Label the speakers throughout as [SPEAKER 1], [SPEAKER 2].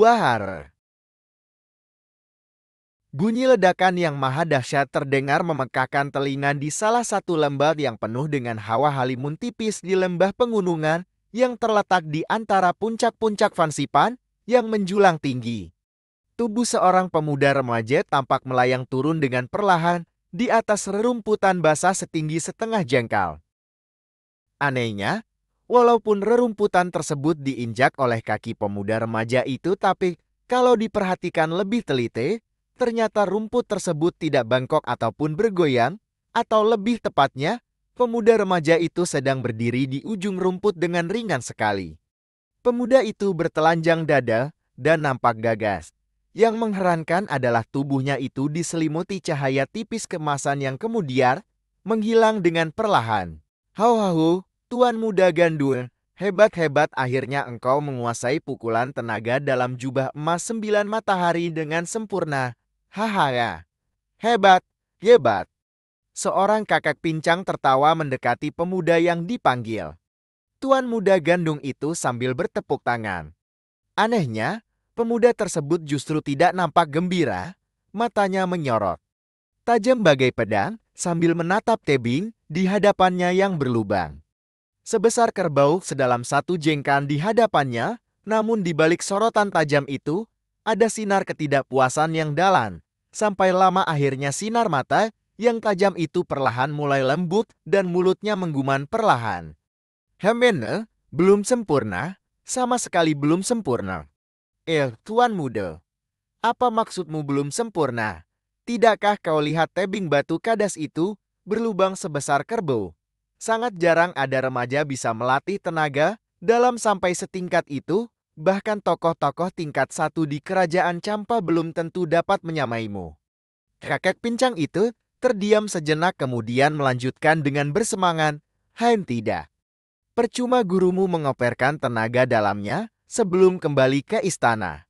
[SPEAKER 1] Duahar. Bunyi ledakan yang maha dahsyat terdengar memekakkan telinga di salah satu lembah yang penuh dengan hawa halimun tipis di lembah pegunungan yang terletak di antara puncak-puncak Fansipan yang menjulang tinggi. Tubuh seorang pemuda remaja tampak melayang turun dengan perlahan di atas rerumputan basah setinggi setengah jengkal. Anehnya, walaupun rerumputan tersebut diinjak oleh kaki pemuda remaja itu, tapi kalau diperhatikan lebih teliti, ternyata rumput tersebut tidak bengkok ataupun bergoyang, atau lebih tepatnya, pemuda remaja itu sedang berdiri di ujung rumput dengan ringan sekali. Pemuda itu bertelanjang dada dan nampak gagas. Yang mengherankan adalah tubuhnya itu diselimuti cahaya tipis kemasan yang kemudian menghilang dengan perlahan. Hau-hau, Tuan Muda Gandul, hebat-hebat, akhirnya engkau menguasai pukulan tenaga dalam jubah emas 9 matahari dengan sempurna. Hahaha. Hebat, hebat. Seorang kakek pincang tertawa mendekati pemuda yang dipanggil. Tuan Muda Gandung itu sambil bertepuk tangan. Anehnya, pemuda tersebut justru tidak nampak gembira, matanya menyorot tajam bagai pedang sambil menatap tebing di hadapannya yang berlubang. Sebesar kerbau sedalam satu jengkal di hadapannya, namun di balik sorotan tajam itu, ada sinar ketidakpuasan yang dalam, sampai lama akhirnya sinar mata yang tajam itu perlahan mulai lembut dan mulutnya menggumam perlahan. Hemene, belum sempurna, sama sekali belum sempurna. Tuan Muda, apa maksudmu belum sempurna? Tidakkah kau lihat tebing batu kadas itu berlubang sebesar kerbau? Sangat jarang ada remaja bisa melatih tenaga dalam sampai setingkat itu, bahkan tokoh-tokoh tingkat 1 di kerajaan Campa belum tentu dapat menyamaimu. Kakek pincang itu terdiam sejenak kemudian melanjutkan dengan bersemangat, tidak. Percuma gurumu mengoperkan tenaga dalamnya sebelum kembali ke istana.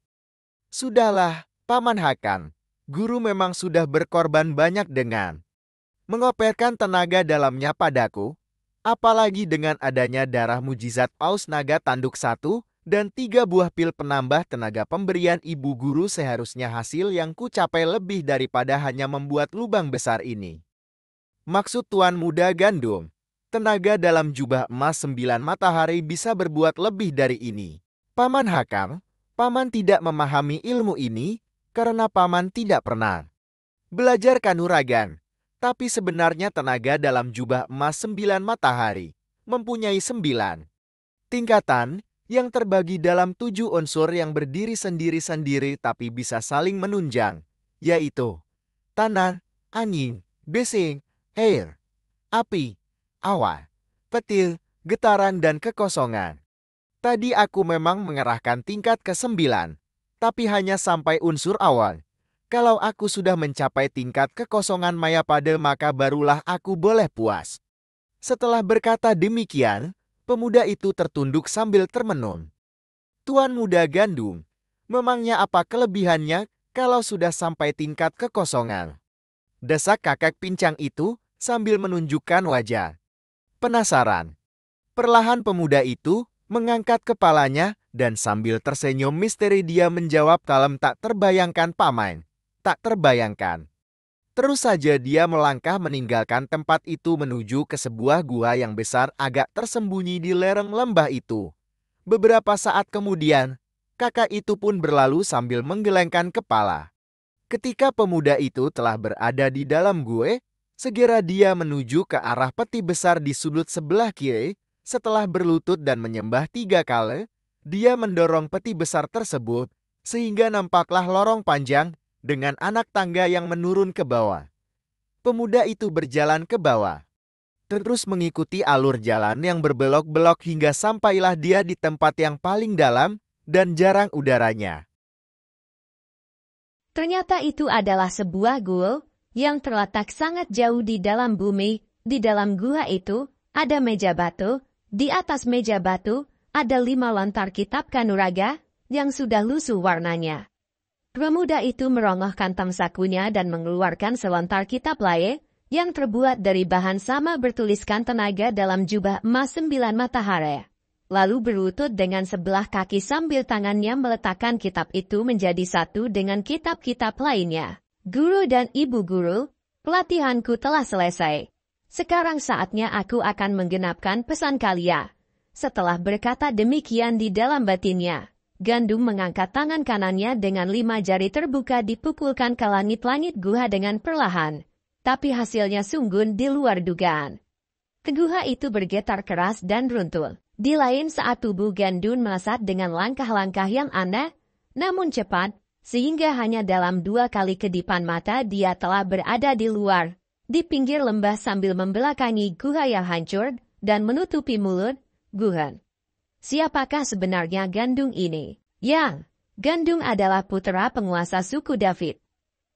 [SPEAKER 1] Sudahlah, Paman Hakan. Guru memang sudah berkorban banyak dengan mengoperkan tenaga dalamnya padaku, apalagi dengan adanya darah mujizat paus naga tanduk 1 dan 3 buah pil penambah tenaga pemberian ibu guru, seharusnya hasil yang ku capai lebih daripada hanya membuat lubang besar ini. Maksud Tuan Muda Gandum, tenaga dalam jubah emas 9 matahari bisa berbuat lebih dari ini. Paman Hakam, Paman tidak memahami ilmu ini karena Paman tidak pernah belajar kanuragan. Tapi sebenarnya tenaga dalam jubah emas 9 matahari mempunyai 9 tingkatan yang terbagi dalam 7 unsur yang berdiri sendiri-sendiri tapi bisa saling menunjang, yaitu tanah, angin, besi, air, api, awan, petir, getaran, dan kekosongan. Tadi aku memang mengerahkan tingkat ke-9, tapi hanya sampai unsur awal. Kalau aku sudah mencapai tingkat kekosongan Mayapada, maka barulah aku boleh puas. Setelah berkata demikian, pemuda itu tertunduk sambil termenung. Tuan Muda Gandum, memangnya apa kelebihannya kalau sudah sampai tingkat kekosongan? Desak kakek pincang itu sambil menunjukkan wajah penasaran. Perlahan pemuda itu mengangkat kepalanya dan sambil tersenyum misteri dia menjawab kalem, tak terbayangkan Paman, tak terbayangkan. Terus saja dia melangkah meninggalkan tempat itu menuju ke sebuah gua yang besar agak tersembunyi di lereng lembah itu. Beberapa saat kemudian, kakak itu pun berlalu sambil menggelengkan kepala. Ketika pemuda itu telah berada di dalam gua, segera dia menuju ke arah peti besar di sudut sebelah kiri. Setelah berlutut dan menyembah 3 kali, dia mendorong peti besar tersebut sehingga nampaklah lorong panjang dengan anak tangga yang menurun ke bawah. Pemuda itu berjalan ke bawah, terus mengikuti alur jalan yang berbelok-belok hingga sampailah dia di tempat yang paling dalam dan jarang udaranya.
[SPEAKER 2] Ternyata itu adalah sebuah gua yang terletak sangat jauh di dalam bumi. Di dalam gua itu ada meja batu. Di atas meja batu, ada 5 lontar kitab kanuraga, yang sudah lusuh warnanya. Pemuda itu merongohkan tamsakunya dan mengeluarkan selontar kitab lain, yang terbuat dari bahan sama bertuliskan tenaga dalam jubah emas 9 matahari. lalu berlutut dengan sebelah kaki sambil tangannya meletakkan kitab itu menjadi satu dengan kitab-kitab lainnya. Guru dan ibu guru, pelatihanku telah selesai. Sekarang saatnya aku akan menggenapkan pesan kalian. Setelah berkata demikian di dalam batinnya, Gandum mengangkat tangan kanannya dengan 5 jari terbuka dipukulkan ke langit-langit gua dengan perlahan. Tapi hasilnya sungguh di luar dugaan. Gua itu bergetar keras dan runtuh. Di lain saat tubuh Gandum melesat dengan langkah-langkah yang aneh, namun cepat, sehingga hanya dalam 2 kali kedipan mata dia telah berada di luar, di pinggir lembah sambil membelakangi gua yang hancur dan menutupi mulut gua. Siapakah sebenarnya Gandum ini? Yang Gandum adalah putra penguasa suku David.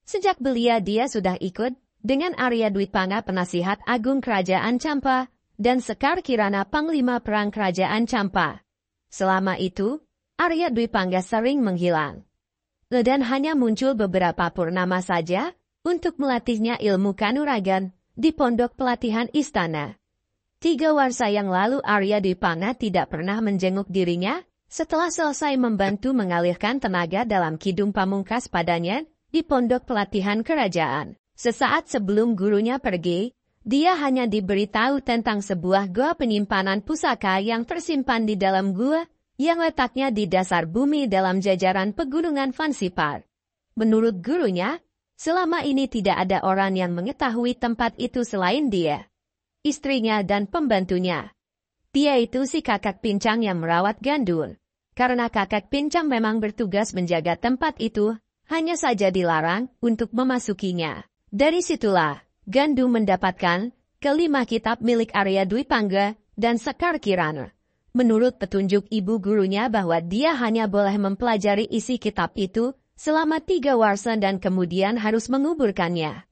[SPEAKER 2] Sejak belia dia sudah ikut dengan Arya Dwipanga penasihat agung kerajaan Campa dan Sekar Kirana panglima perang kerajaan Campa. Selama itu, Arya Dwipanga sering menghilang. Dan hanya muncul beberapa purnama saja untuk melatihnya ilmu kanuragan di pondok pelatihan istana. 3 warsa yang lalu Arya Dwipanga tidak pernah menjenguk dirinya setelah selesai membantu mengalirkan tenaga dalam kidung pamungkas padanya di pondok pelatihan kerajaan. Sesaat sebelum gurunya pergi, dia hanya diberitahu tentang sebuah gua penyimpanan pusaka yang tersimpan di dalam gua yang letaknya di dasar bumi dalam jajaran pegunungan Vansipar. Menurut gurunya, selama ini tidak ada orang yang mengetahui tempat itu selain dia, istrinya dan pembantunya. Dia itu si kakak pincang yang merawat Gandum. Karena kakak pincang memang bertugas menjaga tempat itu, hanya saja dilarang untuk memasukinya. Dari situlah, Gandum mendapatkan ke-5 kitab milik Arya Dwipanga dan Sekar Kirana. Menurut petunjuk ibu gurunya bahwa dia hanya boleh mempelajari isi kitab itu selama 3 warsa dan kemudian harus menguburkannya.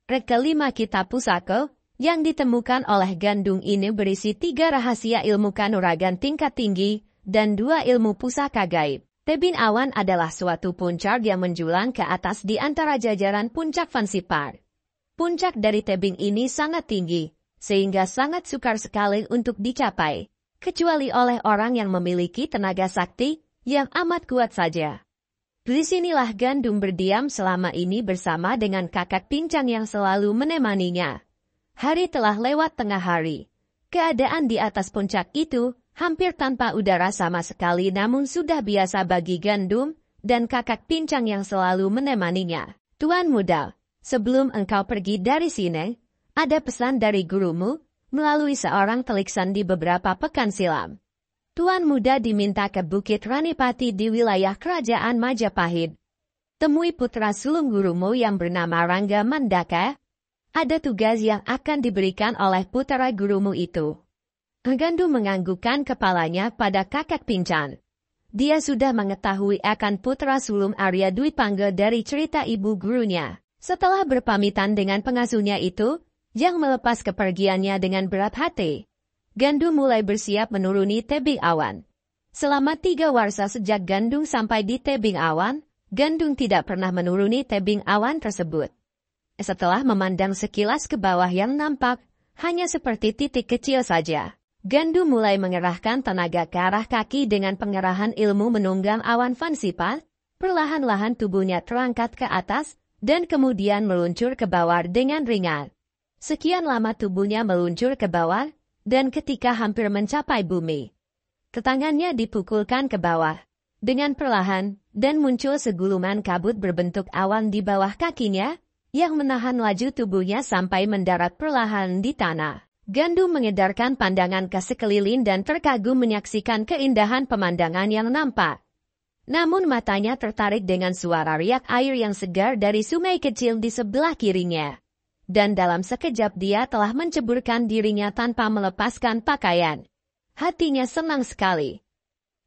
[SPEAKER 2] Ke-5 kitab pusaka yang ditemukan oleh Gandum ini berisi 3 rahasia ilmu kanuragan tingkat tinggi dan 2 ilmu pusaka gaib. Tebing awan adalah suatu puncak yang menjulang ke atas di antara jajaran puncak Vansipar. Puncak dari tebing ini sangat tinggi, sehingga sangat sukar sekali untuk dicapai, kecuali oleh orang yang memiliki tenaga sakti yang amat kuat saja. Di sinilah Gandum berdiam selama ini bersama dengan kakak pincang yang selalu menemaninya. Hari telah lewat tengah hari. Keadaan di atas puncak itu hampir tanpa udara sama sekali namun sudah biasa bagi Gandum dan kakak pincang yang selalu menemaninya. Tuan muda, sebelum engkau pergi dari sini, ada pesan dari gurumu melalui seorang telik sandi beberapa pekan silam. Tuan muda diminta ke Bukit Ranipati di wilayah kerajaan Majapahit. Temui putra sulung gurumu yang bernama Rangga Mandaka. Ada tugas yang akan diberikan oleh putra gurumu itu. Gandum menganggukkan kepalanya pada kakak pincang. Dia sudah mengetahui akan putra sulung Arya Dwipanga dari cerita ibu gurunya. Setelah berpamitan dengan pengasuhnya itu, yang melepas kepergiannya dengan berat hati, Gandum mulai bersiap menuruni tebing awan. Selama 3 warsa sejak Gandum sampai di tebing awan, Gandum tidak pernah menuruni tebing awan tersebut. Setelah memandang sekilas ke bawah yang nampak, hanya seperti titik kecil saja, Gandum mulai mengerahkan tenaga ke arah kaki dengan pengerahan ilmu menunggang awan Vansipar. Perlahan-lahan tubuhnya terangkat ke atas, dan kemudian meluncur ke bawah dengan ringan. Sekian lama tubuhnya meluncur ke bawah, dan ketika hampir mencapai bumi, tangannya dipukulkan ke bawah. Dengan perlahan, dan muncul segulungan kabut berbentuk awan di bawah kakinya, yang menahan laju tubuhnya sampai mendarat perlahan di tanah. Gandum mengedarkan pandangan ke sekeliling dan terkagum menyaksikan keindahan pemandangan yang nampak. Namun matanya tertarik dengan suara riak air yang segar dari sungai kecil di sebelah kirinya. Dan dalam sekejap dia telah menceburkan dirinya tanpa melepaskan pakaian. Hatinya senang sekali.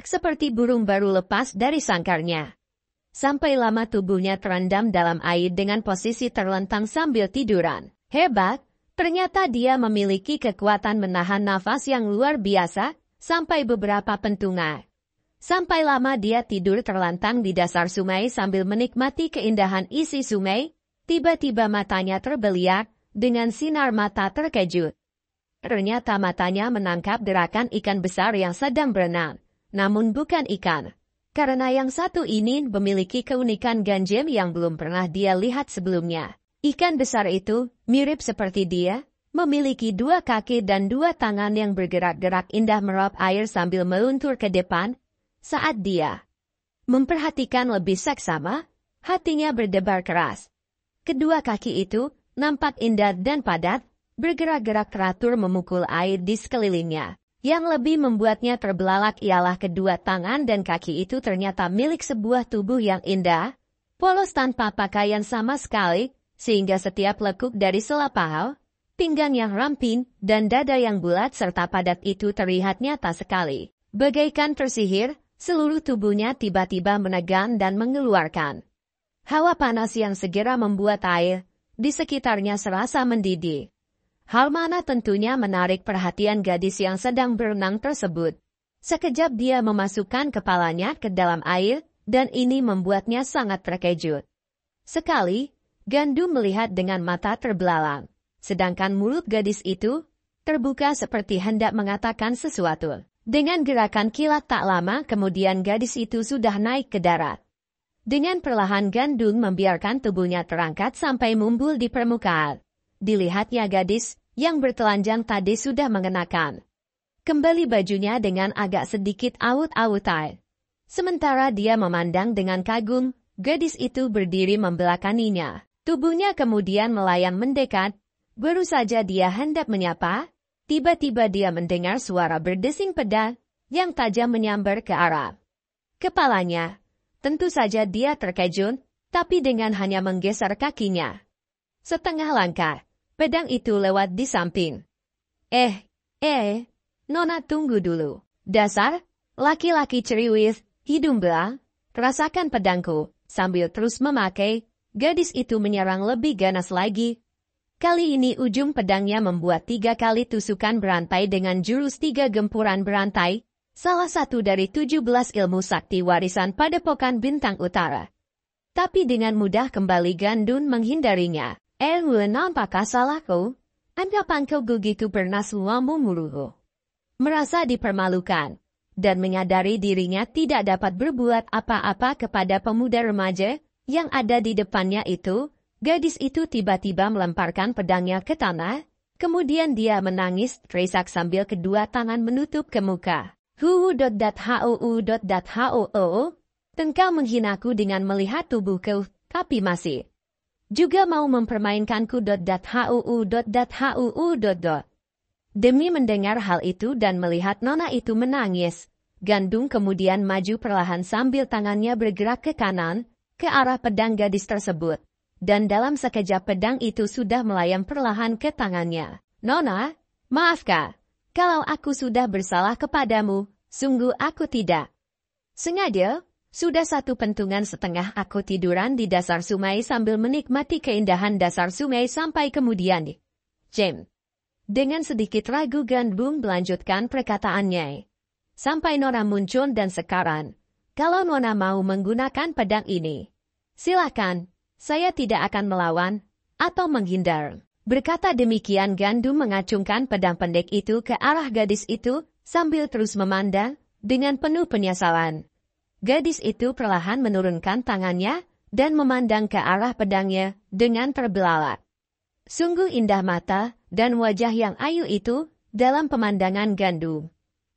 [SPEAKER 2] Seperti burung baru lepas dari sangkarnya. Sampai lama tubuhnya terendam dalam air dengan posisi terlentang sambil tiduran. Hebat, ternyata dia memiliki kekuatan menahan nafas yang luar biasa, sampai beberapa pentungan. Sampai lama dia tidur terlentang di dasar sungai sambil menikmati keindahan isi sungai, tiba-tiba matanya terbeliak, dengan sinar mata terkejut. Ternyata matanya menangkap gerakan ikan besar yang sedang berenang. Namun bukan ikan. Karena yang satu ini memiliki keunikan ganjil yang belum pernah dia lihat sebelumnya. Ikan besar itu mirip seperti dia, memiliki 2 kaki dan 2 tangan yang bergerak-gerak indah meraup air sambil meluntur ke depan. Saat dia memperhatikan lebih seksama, hatinya berdebar keras. Kedua kaki itu nampak indah dan padat, bergerak-gerak teratur memukul air di sekelilingnya. Yang lebih membuatnya terbelalak ialah kedua tangan dan kaki itu ternyata milik sebuah tubuh yang indah, polos tanpa pakaian sama sekali, sehingga setiap lekuk dari sela paha, pinggang yang ramping, dan dada yang bulat serta padat itu terlihat nyata sekali. Bagaikan tersihir, seluruh tubuhnya tiba-tiba menegang dan mengeluarkan hawa panas yang segera membuat air di sekitarnya serasa mendidih. Hal mana tentunya menarik perhatian gadis yang sedang berenang tersebut. Sekejap dia memasukkan kepalanya ke dalam air, dan ini membuatnya sangat terkejut. Sekali, Gandum melihat dengan mata terbelalak, sedangkan mulut gadis itu terbuka seperti hendak mengatakan sesuatu. Dengan gerakan kilat tak lama kemudian gadis itu sudah naik ke darat. Dengan perlahan Gandum membiarkan tubuhnya terangkat sampai mumbul di permukaan. Dilihatnya gadis yang bertelanjang tadi sudah mengenakan kembali bajunya dengan agak sedikit awut-awutan. Sementara dia memandang dengan kagum, gadis itu berdiri membelakanginya. Tubuhnya kemudian melayang mendekat. Baru saja dia hendak menyapa, tiba-tiba dia mendengar suara berdesing pedang yang tajam menyambar ke arah kepalanya. Tentu saja dia terkejut, tapi dengan hanya menggeser kakinya setengah langkah, pedang itu lewat di samping. Nona tunggu dulu. Dasar, laki-laki ceriwis, hidung belang, rasakan pedangku. Sambil terus memakai, gadis itu menyerang lebih ganas lagi. Kali ini ujung pedangnya membuat 3 kali tusukan berantai dengan jurus 3 gempuran berantai, salah satu dari 17 ilmu sakti warisan Padepokan Bintang Utara. Tapi dengan mudah kembali Gandum menghindarinya. Nampakah salahku? Anggapan kau begitu bernaswamu muruhu. Merasa dipermalukan, dan menyadari dirinya tidak dapat berbuat apa-apa kepada pemuda remaja yang ada di depannya itu, gadis itu tiba-tiba melemparkan pedangnya ke tanah, kemudian dia menangis terisak sambil kedua tangan menutup ke muka. Engkau menghinaku dengan melihat tubuhku, tapi masih juga mau mempermainkanku. Demi mendengar hal itu dan melihat nona itu menangis, Gandum kemudian maju perlahan sambil tangannya bergerak ke kanan, ke arah pedang gadis tersebut. Dan dalam sekejap pedang itu sudah melayang perlahan ke tangannya. Nona, maafkah, kalau aku sudah bersalah kepadamu, sungguh aku tidak sengaja. Sudah 1 pentungan setengah aku tiduran di dasar sungai sambil menikmati keindahan dasar sungai sampai kemudian. Dengan sedikit ragu Gandum melanjutkan perkataannya. Sampai Nona muncul dan sekarang, kalau Nona mau menggunakan pedang ini, silakan, saya tidak akan melawan atau menghindar. Berkata demikian Gandum mengacungkan pedang pendek itu ke arah gadis itu sambil terus memandang dengan penuh penyesalan. Gadis itu perlahan menurunkan tangannya dan memandang ke arah pedangnya dengan terbelalak. Sungguh indah mata dan wajah yang ayu itu dalam pemandangan Gandum,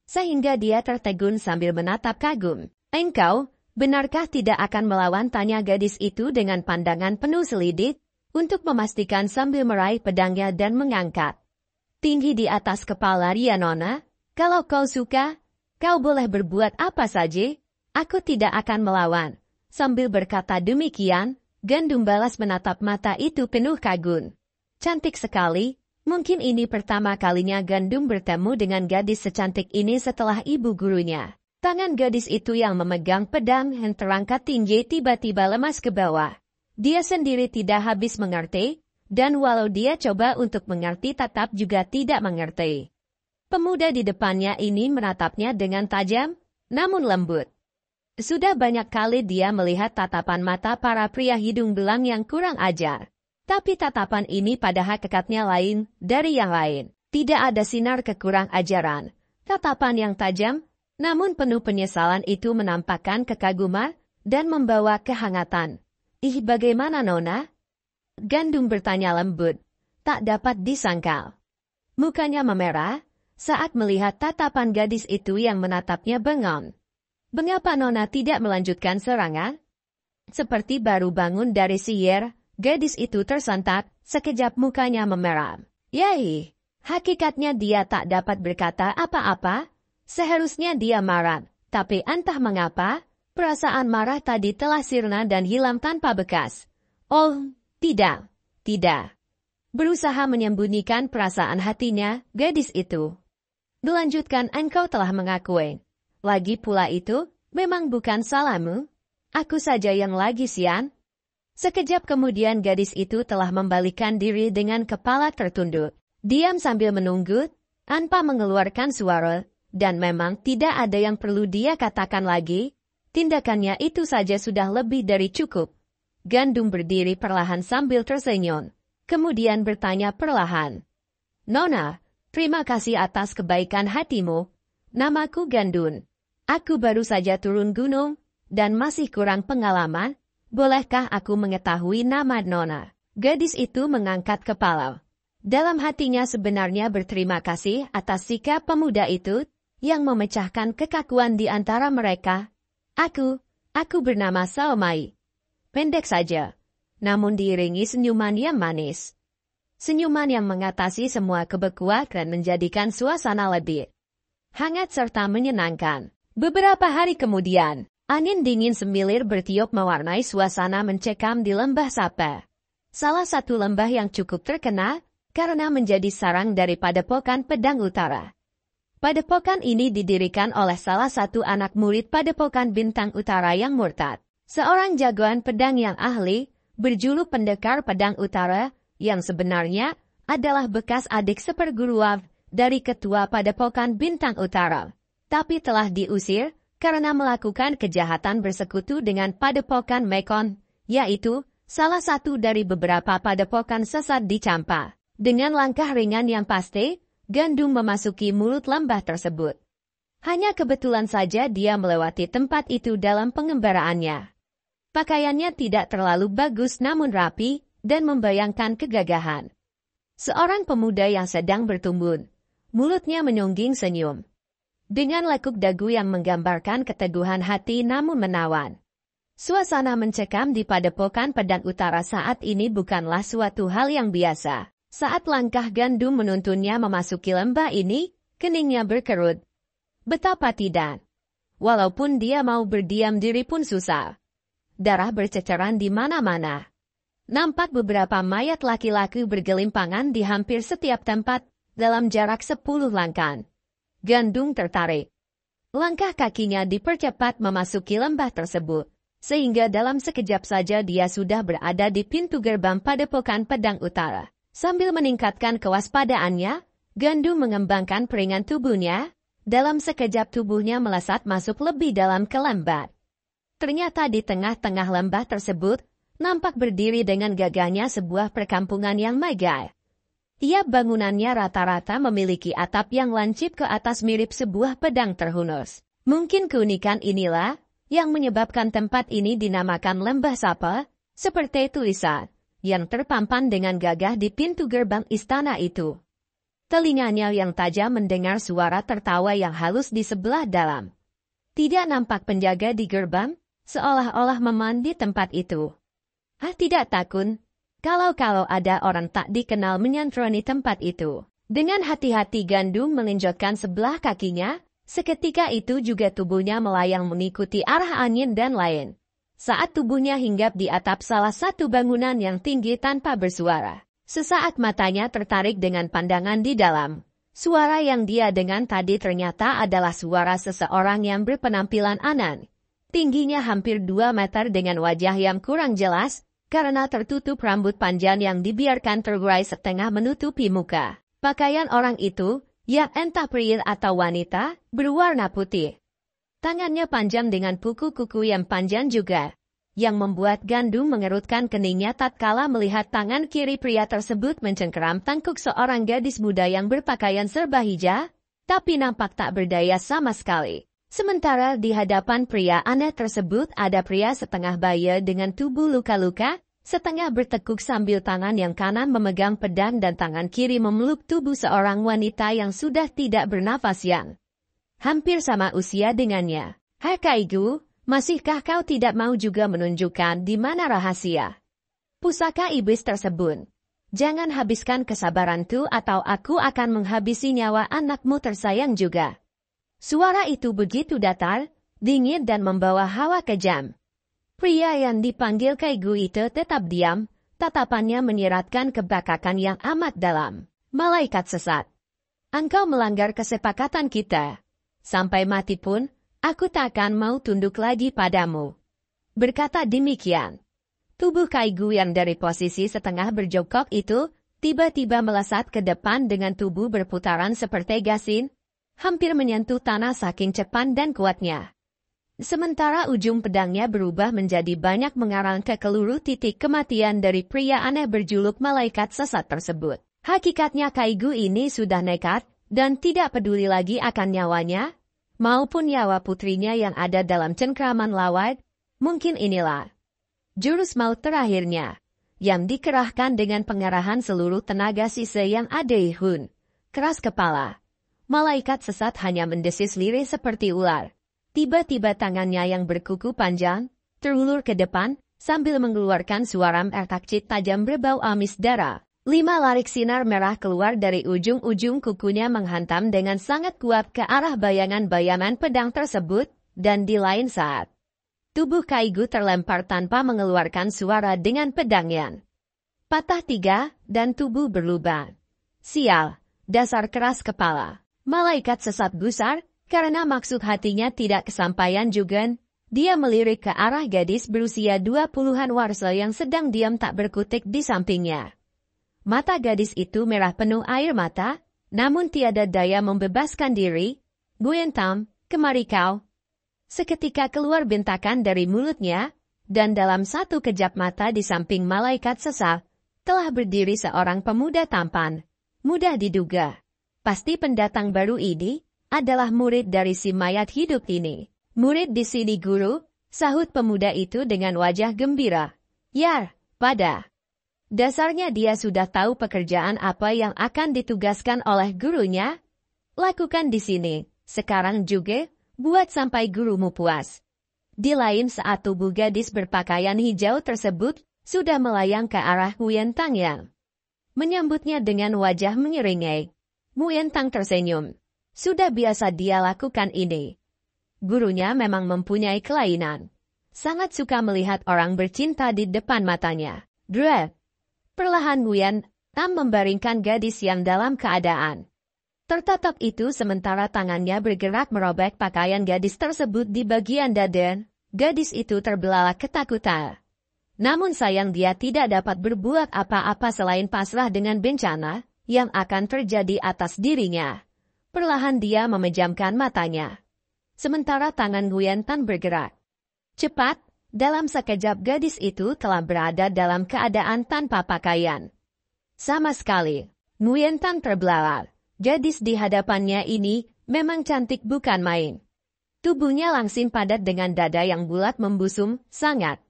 [SPEAKER 2] sehingga dia tertegun sambil menatap kagum. Engkau, benarkah tidak akan melawan? Tanya gadis itu dengan pandangan penuh selidik, untuk memastikan sambil meraih pedangnya dan mengangkat tinggi di atas kepala dia. Nona, kalau kau suka, kau boleh berbuat apa saja. Aku tidak akan melawan. Sambil berkata demikian, Gandum balas menatap mata itu penuh kagum. Cantik sekali, mungkin ini pertama kalinya Gandum bertemu dengan gadis secantik ini setelah ibu gurunya. Tangan gadis itu yang memegang pedang yang terangkat tinggi tiba-tiba lemas ke bawah. Dia sendiri tidak habis mengerti, dan walau dia coba untuk mengerti tetap juga tidak mengerti. Pemuda di depannya ini menatapnya dengan tajam, namun lembut. Sudah banyak kali dia melihat tatapan mata para pria hidung belang yang kurang ajar. Tapi tatapan ini pada hakikatnya lain dari yang lain. Tidak ada sinar kekurang ajaran. Tatapan yang tajam, namun penuh penyesalan itu menampakkan kekaguman dan membawa kehangatan. Ih, bagaimana Nona? Gandum bertanya lembut. Tak dapat disangkal. Mukanya memerah saat melihat tatapan gadis itu yang menatapnya bengong. Mengapa Nona tidak melanjutkan serangan? Seperti baru bangun dari sihir, gadis itu tersentak, sekejap mukanya memerah. Yai, hakikatnya dia tak dapat berkata apa-apa. Seharusnya dia marah, tapi entah mengapa, perasaan marah tadi telah sirna dan hilang tanpa bekas. Oh, tidak. Berusaha menyembunyikan perasaan hatinya, gadis itu. Melanjutkan, engkau telah mengakui. Lagi pula itu, memang bukan salahmu. Aku saja yang lagi sian. Sekejap kemudian gadis itu telah membalikkan diri dengan kepala tertunduk. Diam sambil menunggu, tanpa mengeluarkan suara, dan memang tidak ada yang perlu dia katakan lagi. Tindakannya itu saja sudah lebih dari cukup. Gandum berdiri perlahan sambil tersenyum. Kemudian bertanya perlahan. Nona, terima kasih atas kebaikan hatimu. Namaku Gandun. Aku baru saja turun gunung, dan masih kurang pengalaman. Bolehkah aku mengetahui nama Nona? Gadis itu mengangkat kepala. Dalam hatinya sebenarnya berterima kasih atas sikap pemuda itu, yang memecahkan kekakuan di antara mereka. Aku bernama Saomai. Pendek saja, namun diiringi senyuman yang manis. Senyuman yang mengatasi semua kebekuan dan menjadikan suasana lebih hangat serta menyenangkan. Beberapa hari kemudian, angin dingin semilir bertiup mewarnai suasana mencekam di lembah Sapa. Salah satu lembah yang cukup terkenal karena menjadi sarang dari Padepokan Pedang Utara. Padepokan ini didirikan oleh salah satu anak murid Padepokan Bintang Utara yang murtad. Seorang jagoan pedang yang ahli, berjuluk Pendekar Pedang Utara, yang sebenarnya adalah bekas adik seperguruan dari ketua Padepokan Bintang Utara. Tapi telah diusir karena melakukan kejahatan bersekutu dengan Padepokan Mekon, yaitu salah satu dari beberapa padepokan sesat di Champa. Dengan langkah ringan yang pasti, Gandum memasuki mulut lembah tersebut. Hanya kebetulan saja dia melewati tempat itu dalam pengembaraannya. Pakaiannya tidak terlalu bagus namun rapi dan membayangkan kegagahan. Seorang pemuda yang sedang bertumbuh. Mulutnya menyungging senyum. Dengan lekuk dagu yang menggambarkan keteguhan hati namun menawan. Suasana mencekam di Padepokan Pedang Utara saat ini bukanlah suatu hal yang biasa. Saat langkah Gandum menuntunnya memasuki lembah ini, keningnya berkerut. Betapa tidak. Walaupun dia mau berdiam diri pun susah. Darah berceceran di mana-mana. Nampak beberapa mayat laki-laki bergelimpangan di hampir setiap tempat dalam jarak 10 langkah. Gandum tertarik. Langkah kakinya dipercepat memasuki lembah tersebut, sehingga dalam sekejap saja dia sudah berada di pintu gerbang Padepokan Pedang Utara. Sambil meningkatkan kewaspadaannya, Gandum mengembangkan peringan tubuhnya. Dalam sekejap tubuhnya melesat masuk lebih dalam ke lembah. Ternyata di tengah-tengah lembah tersebut, nampak berdiri dengan gagahnya sebuah perkampungan yang megah. Tiap bangunannya rata-rata memiliki atap yang lancip ke atas mirip sebuah pedang terhunus. Mungkin keunikan inilah yang menyebabkan tempat ini dinamakan Lembah Sapa, seperti tulisan yang terpampang dengan gagah di pintu gerbang istana itu. Telinganya yang tajam mendengar suara tertawa yang halus di sebelah dalam. Tidak nampak penjaga di gerbang, seolah-olah memandi tempat itu. Tidak takut, kalau ada orang tak dikenal menyantroni tempat itu. Dengan hati-hati Gandum melinjotkan sebelah kakinya, seketika itu juga tubuhnya melayang mengikuti arah angin dan lain. Saat tubuhnya hinggap di atap salah satu bangunan yang tinggi tanpa bersuara, sesaat matanya tertarik dengan pandangan di dalam. Suara yang dia dengar tadi ternyata adalah suara seseorang yang berpenampilan aneh. Tingginya hampir 2 meter dengan wajah yang kurang jelas, karena tertutup rambut panjang yang dibiarkan terurai setengah menutupi muka. Pakaian orang itu, yang entah pria atau wanita, berwarna putih. Tangannya panjang dengan kuku-kuku yang panjang juga. yang membuat Gandum mengerutkan keningnya tatkala melihat tangan kiri pria tersebut mencengkeram tangkuk seorang gadis muda yang berpakaian serba hijau, tapi nampak tak berdaya sama sekali. Sementara di hadapan pria aneh tersebut ada pria setengah baya dengan tubuh luka-luka, setengah bertekuk sambil tangan yang kanan memegang pedang dan tangan kiri memeluk tubuh seorang wanita yang sudah tidak bernafas yang hampir sama usia dengannya. Hai Kaigu, masihkah kau tidak mau juga menunjukkan di mana rahasia pusaka iblis tersebut? Jangan habiskan kesabaranku atau aku akan menghabisi nyawa anakmu tersayang juga. Suara itu begitu datar, dingin dan membawa hawa kejam. Pria yang dipanggil Kaigu itu tetap diam, tatapannya menyiratkan kebakakan yang amat dalam. Malaikat sesat. Engkau melanggar kesepakatan kita. Sampai mati pun, aku tak akan mau tunduk lagi padamu. Berkata demikian, tubuh Kaigu yang dari posisi setengah berjongkok itu, tiba-tiba melesat ke depan dengan tubuh berputaran seperti gasin, hampir menyentuh tanah saking cepat dan kuatnya. Sementara ujung pedangnya berubah menjadi banyak mengarang ke seluruh titik kematian dari pria aneh berjuluk malaikat sesat tersebut. Hakikatnya Kaigu ini sudah nekat, dan tidak peduli lagi akan nyawanya, maupun nyawa putrinya yang ada dalam cengkraman lawat. Mungkin inilah jurus maut terakhirnya, yang dikerahkan dengan pengerahan seluruh tenaga sisa yang ada di Hun. Keras kepala, malaikat sesat hanya mendesis lirih seperti ular. Tiba-tiba tangannya yang berkuku panjang terulur ke depan, sambil mengeluarkan suara mertakcit tajam berbau amis darah. 5 larik sinar merah keluar dari ujung-ujung kukunya menghantam dengan sangat kuat ke arah bayangan-bayangan pedang tersebut, dan di lain saat, tubuh Kaigu terlempar tanpa mengeluarkan suara dengan pedangnya. Patah 3, dan tubuh berlubang. Sial, dasar keras kepala. Malaikat sesat gusar, karena maksud hatinya tidak kesampaian juga. Dia melirik ke arah gadis berusia 20-an warsa yang sedang diam tak berkutik di sampingnya. Mata gadis itu merah penuh air mata, namun tiada daya membebaskan diri. Guyentam, kemari kau. Seketika keluar bentakan dari mulutnya, dan dalam satu kejap mata di samping malaikat sesat, telah berdiri seorang pemuda tampan. Mudah diduga, pasti pendatang baru ini adalah murid dari si mayat hidup ini. Murid di sini guru, sahut pemuda itu dengan wajah gembira. Yar, pada dasarnya dia sudah tahu pekerjaan apa yang akan ditugaskan oleh gurunya. Lakukan di sini, sekarang juga, buat sampai gurumu puas. Di lain saat tubuh gadis berpakaian hijau tersebut sudah melayang ke arah Huyentang yang menyambutnya dengan wajah menyeringai. Huyentang tersenyum. Sudah biasa dia lakukan ini. Gurunya memang mempunyai kelainan. Sangat suka melihat orang bercinta di depan matanya. Dret. Perlahan Huyentang membaringkan gadis yang dalam keadaan tertatap itu sementara tangannya bergerak merobek pakaian gadis tersebut di bagian dada. Gadis itu terbelalak ketakutan. Namun sayang dia tidak dapat berbuat apa-apa selain pasrah dengan bencana yang akan terjadi atas dirinya. Perlahan dia memejamkan matanya. Sementara tangan Huyentang bergerak cepat, dalam sekejap gadis itu telah berada dalam keadaan tanpa pakaian sama sekali. Huyentang terbelalak. Gadis di hadapannya ini memang cantik bukan main. Tubuhnya langsing padat dengan dada yang bulat membusung, sangat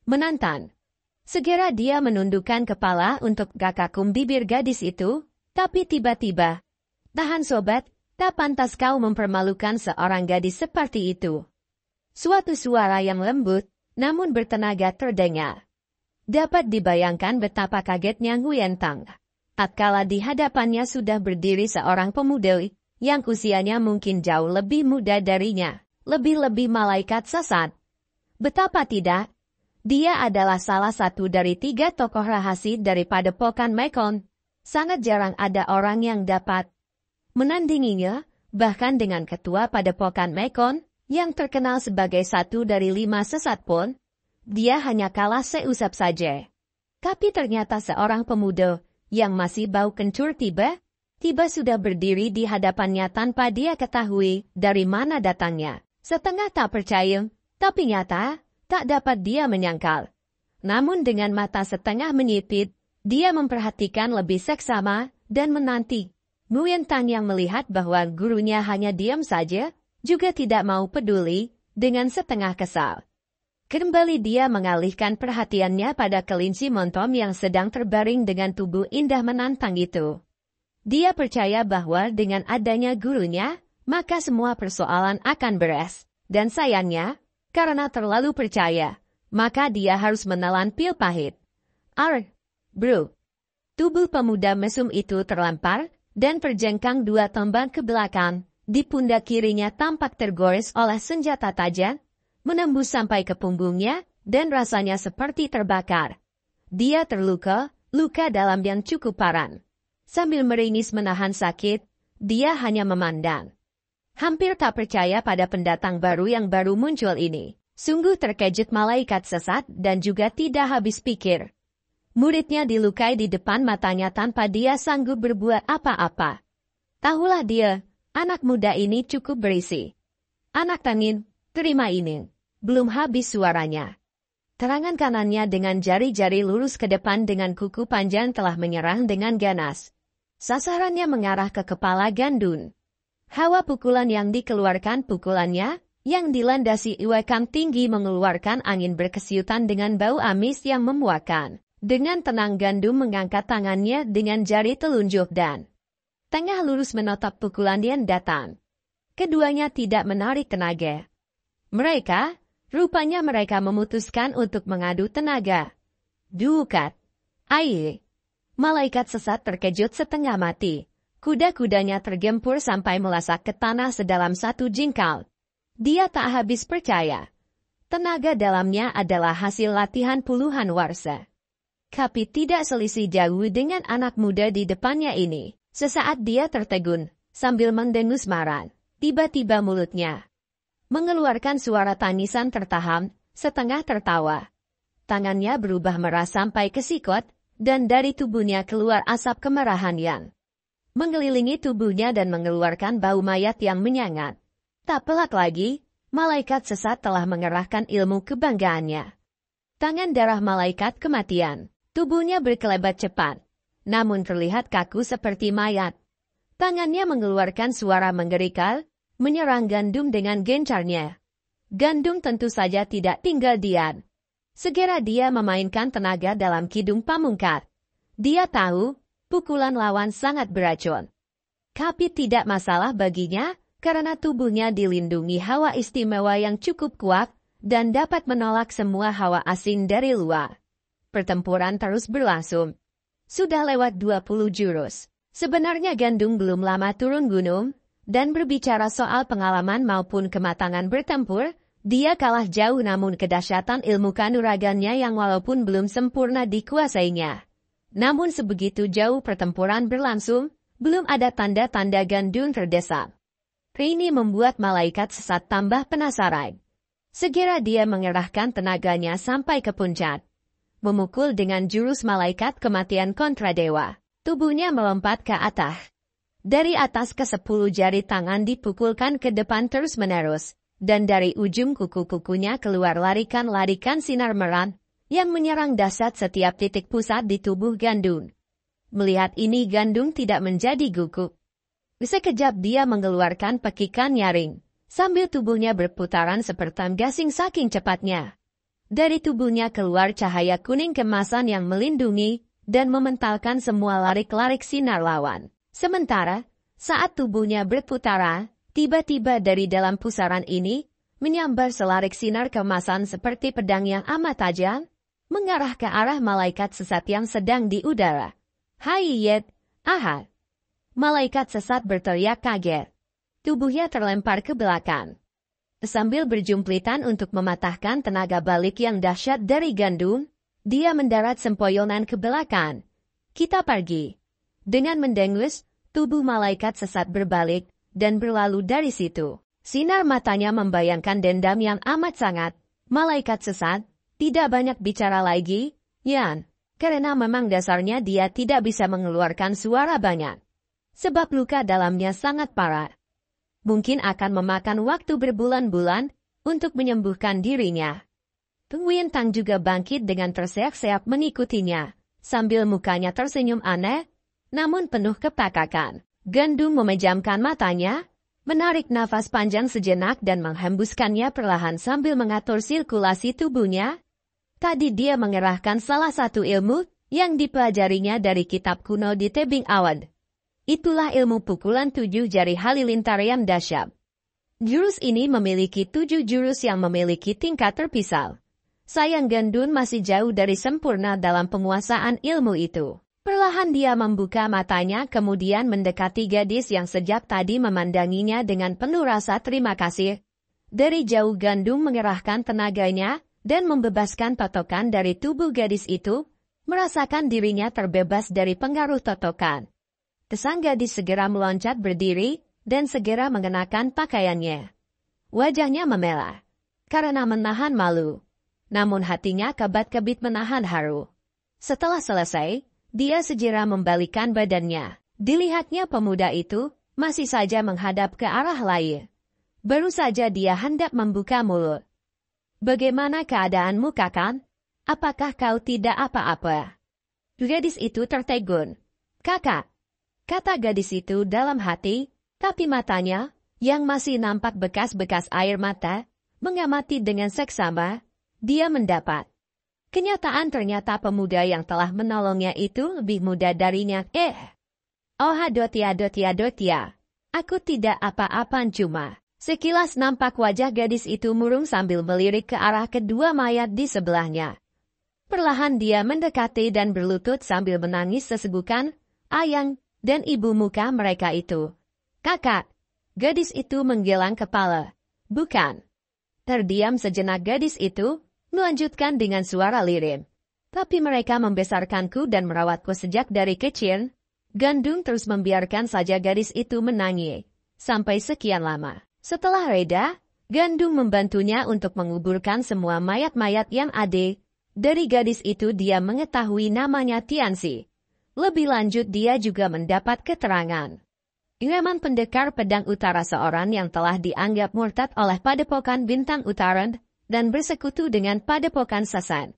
[SPEAKER 2] menantang. Segera dia menundukkan kepala untuk gakakum bibir gadis itu, tapi tiba-tiba, tahan sobat, tak pantas kau mempermalukan seorang gadis seperti itu. Suatu suara yang lembut, namun bertenaga terdengar. Dapat dibayangkan betapa kagetnya Huyentang tatkala di hadapannya sudah berdiri seorang pemuda yang usianya mungkin jauh lebih muda darinya, lebih-lebih malaikat sesat. Betapa tidak, dia adalah salah satu dari 3 tokoh rahasia dari Padepokan Mekon. Sangat jarang ada orang yang dapat menandinginya, bahkan dengan ketua Padepokan Mekon, yang terkenal sebagai satu dari 5 sesat pun, dia hanya kalah seusap saja. Tapi ternyata seorang pemuda yang masih bau kencur tiba sudah berdiri di hadapannya tanpa dia ketahui dari mana datangnya. Setengah tak percaya, tapi nyata, Tak dapat dia menyangkal. Namun dengan mata setengah menyipit, dia memperhatikan lebih seksama dan menanti. Nguyen Tang yang melihat bahwa gurunya hanya diam saja, juga tidak mau peduli, dengan setengah kesal. Kembali dia mengalihkan perhatiannya pada kelinci montom yang sedang terbaring dengan tubuh indah menantang itu. Dia percaya bahwa dengan adanya gurunya, maka semua persoalan akan beres. Dan sayangnya, karena terlalu percaya, maka dia harus menelan pil pahit. Bro. Tubuh pemuda mesum itu terlempar, dan terjengkang 2 tombak ke belakang. Di pundak kirinya tampak tergores oleh senjata tajam, menembus sampai ke punggungnya, dan rasanya seperti terbakar. Dia terluka, luka dalam yang cukup parah. Sambil meringis menahan sakit, dia hanya memandang. Hampir tak percaya pada pendatang baru yang baru muncul ini. Sungguh terkejut malaikat sesat dan juga tidak habis pikir. Muridnya dilukai di depan matanya tanpa dia sanggup berbuat apa-apa. Tahulah dia, anak muda ini cukup berisi. Anak Tangin, terima ini. Belum habis suaranya. Tangan kanannya dengan jari-jari lurus ke depan dengan kuku panjang telah menyerang dengan ganas. Sasarannya mengarah ke kepala Gandun. Hawa pukulan yang dikeluarkan pukulannya, yang dilandasi iwakan tinggi mengeluarkan angin berkesiutan dengan bau amis yang memuakkan. Dengan tenang Gandum mengangkat tangannya dengan jari telunjuk dan tengah lurus menotap pukulan yang datang. Keduanya tidak menarik tenaga. Rupanya mereka memutuskan untuk mengadu tenaga. Dukat. Malaikat sesat terkejut setengah mati. Kuda-kudanya tergempur sampai melasak ke tanah sedalam 1 jengkal. Dia tak habis percaya. Tenaga dalamnya adalah hasil latihan puluhan warsa. Tapi tidak selisih jauh dengan anak muda di depannya ini. Sesaat dia tertegun, sambil mendengus marah. Tiba-tiba mulutnya mengeluarkan suara tangisan tertahan, setengah tertawa. Tangannya berubah merah sampai ke sikut, dan dari tubuhnya keluar asap kemerahan yang mengelilingi tubuhnya dan mengeluarkan bau mayat yang menyengat. Tak pelak lagi, malaikat sesat telah mengerahkan ilmu kebanggaannya. Tangan darah malaikat kematian. Tubuhnya berkelebat cepat, namun terlihat kaku seperti mayat. Tangannya mengeluarkan suara menggerikan, menyerang Gandum dengan gencarnya. Gandum tentu saja tidak tinggal diam. Segera dia memainkan tenaga dalam kidung pamungkat. Dia tahu, pukulan lawan sangat beracun. Tapi tidak masalah baginya, karena tubuhnya dilindungi hawa istimewa yang cukup kuat, dan dapat menolak semua hawa asing dari luar. Pertempuran terus berlangsung. Sudah lewat 20 jurus. Sebenarnya Gandum belum lama turun gunung, dan berbicara soal pengalaman maupun kematangan bertempur, dia kalah jauh namun kedahsyatan ilmu kanuragannya yang walaupun belum sempurna dikuasainya. Namun sebegitu jauh pertempuran berlangsung, belum ada tanda-tanda Gandum terdesak. Ini membuat malaikat sesat tambah penasaran. Segera dia mengerahkan tenaganya sampai ke puncak. Memukul dengan jurus malaikat kematian kontra dewa. Tubuhnya melompat ke atas. Dari atas ke 10 jari tangan dipukulkan ke depan terus-menerus, dan dari ujung kuku-kukunya keluar larikan-larikan sinar merah, yang menyerang dahsyat setiap titik pusat di tubuh Gandum. Melihat ini Gandum tidak menjadi gugup. Sekejap dia mengeluarkan pekikan nyaring, sambil tubuhnya berputaran seperti gasing saking cepatnya. Dari tubuhnya keluar cahaya kuning kemasan yang melindungi dan mementalkan semua larik-larik sinar lawan. Sementara, saat tubuhnya berputaran, tiba-tiba dari dalam pusaran ini, menyambar selarik sinar kemasan seperti pedang yang amat tajam, mengarah ke arah malaikat sesat yang sedang di udara. Hayyet, ahad. Malaikat sesat berteriak kaget. Tubuhnya terlempar ke belakang. Sambil berjumplitan untuk mematahkan tenaga balik yang dahsyat dari Gandum, dia mendarat sempoyonan ke belakang. Kita pergi. Dengan mendengus, tubuh malaikat sesat berbalik, dan berlalu dari situ. Sinar matanya membayangkan dendam yang amat sangat. Malaikat sesat, tidak banyak bicara lagi, Yan. Karena memang dasarnya dia tidak bisa mengeluarkan suara banyak. Sebab luka dalamnya sangat parah. Mungkin akan memakan waktu berbulan-bulan untuk menyembuhkan dirinya. Penguin Tang juga bangkit dengan terseok-seok mengikutinya, sambil mukanya tersenyum aneh, namun penuh kepekakan. Gandung memejamkan matanya, menarik nafas panjang sejenak dan menghembuskannya perlahan sambil mengatur sirkulasi tubuhnya. Tadi dia mengerahkan salah satu ilmu yang dipelajarinya dari kitab kuno di tebing awan. Itulah ilmu pukulan 7 jari halilintar yang dahsyat. Jurus ini memiliki 7 jurus yang memiliki tingkat terpisah. Sayang Gandun masih jauh dari sempurna dalam penguasaan ilmu itu. Perlahan dia membuka matanya kemudian mendekati gadis yang sejak tadi memandanginya dengan penuh rasa terima kasih. Dari jauh Gandung mengerahkan tenaganya dan membebaskan totokan dari tubuh gadis itu, merasakan dirinya terbebas dari pengaruh totokan. Sang gadis segera meloncat berdiri dan segera mengenakan pakaiannya. Wajahnya memerah karena menahan malu. Namun hatinya kebat-kebit menahan haru. Setelah selesai, dia segera membalikkan badannya. Dilihatnya pemuda itu masih saja menghadap ke arah lain. Baru saja dia hendak membuka mulut. "Bagaimana keadaanmu, Kakak? Apakah kau tidak apa-apa?" Gadis itu tertegun. "Kakak," kata gadis itu dalam hati, tapi matanya, yang masih nampak bekas-bekas air mata, mengamati dengan seksama. Dia mendapat kenyataan ternyata pemuda yang telah menolongnya itu lebih muda darinya. Oh dotia. Aku tidak apa-apa cuma. Sekilas nampak wajah gadis itu murung sambil melirik ke arah kedua mayat di sebelahnya. Perlahan dia mendekati dan berlutut sambil menangis sesegukan. Ayang dan ibu muka mereka itu. "Kakak." Gadis itu menggeleng kepala. "Bukan." Terdiam sejenak gadis itu, melanjutkan dengan suara lirih. "Tapi mereka membesarkanku dan merawatku sejak dari kecil." Gandung terus membiarkan saja gadis itu menangis. Sampai sekian lama. Setelah reda, Gandung membantunya untuk menguburkan semua mayat-mayat yang ada. Dari gadis itu dia mengetahui namanya Tianxi. Lebih lanjut dia juga mendapat keterangan. Iraman pendekar pedang utara seorang yang telah dianggap murtad oleh Padepokan Bintang Utara dan bersekutu dengan Padepokan Sasan.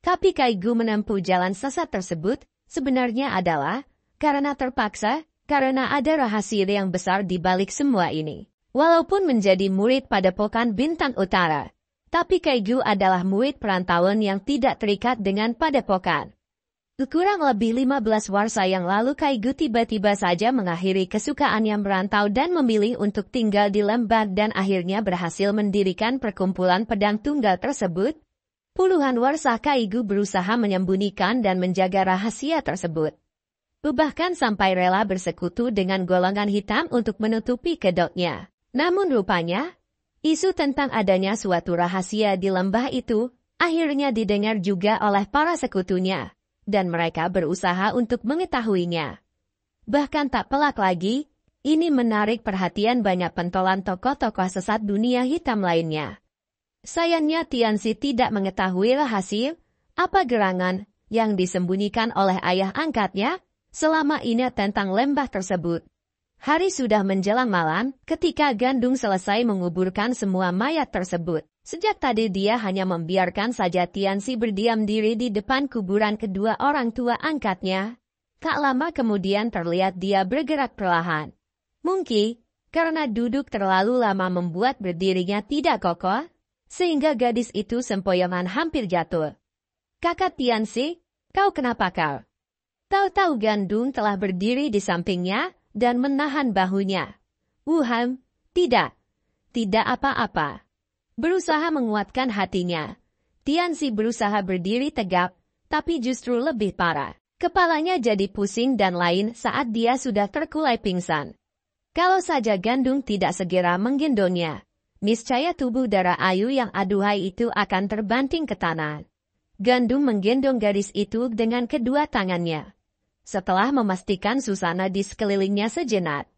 [SPEAKER 2] Tapi Kaigu menempuh jalan sesat tersebut sebenarnya adalah karena terpaksa, karena ada rahasia yang besar di balik semua ini. Walaupun menjadi murid Padepokan Bintang Utara, tapi Kaigu adalah murid perantauan yang tidak terikat dengan Padepokan. Kurang lebih 15 warsa yang lalu Kaigu tiba-tiba saja mengakhiri kesukaannya merantau dan memilih untuk tinggal di lembah dan akhirnya berhasil mendirikan perkumpulan pedang tunggal tersebut. Puluhan warsa Kaigu berusaha menyembunyikan dan menjaga rahasia tersebut. Bahkan sampai rela bersekutu dengan golongan hitam untuk menutupi kedoknya. Namun rupanya, isu tentang adanya suatu rahasia di lembah itu akhirnya didengar juga oleh para sekutunya. Dan mereka berusaha untuk mengetahuinya. Bahkan tak pelak lagi, ini menarik perhatian banyak pentolan tokoh-tokoh sesat dunia hitam lainnya. Sayangnya Tianxi tidak mengetahui rahasia, apa gerangan, yang disembunyikan oleh ayah angkatnya, selama ini tentang lembah tersebut. Hari sudah menjelang malam, ketika Gandung selesai menguburkan semua mayat tersebut. Sejak tadi dia hanya membiarkan saja Tianxi berdiam diri di depan kuburan kedua orang tua angkatnya. Tak lama kemudian terlihat dia bergerak perlahan. Mungkin, karena duduk terlalu lama membuat berdirinya tidak kokoh, sehingga gadis itu sempoyongan hampir jatuh. "Kakak Tianxi, kau kenapa kau?" Tahu-tahu Gandung telah berdiri di sampingnya dan menahan bahunya. Tidak apa-apa." Berusaha menguatkan hatinya. Tianxi berusaha berdiri tegap, tapi justru lebih parah. Kepalanya jadi pusing dan lain saat dia sudah terkulai pingsan. Kalau saja Gandung tidak segera menggendongnya, niscaya tubuh darah ayu yang aduhai itu akan terbanting ke tanah. Gandung menggendong gadis itu dengan kedua tangannya. Setelah memastikan susana di sekelilingnya sejenak,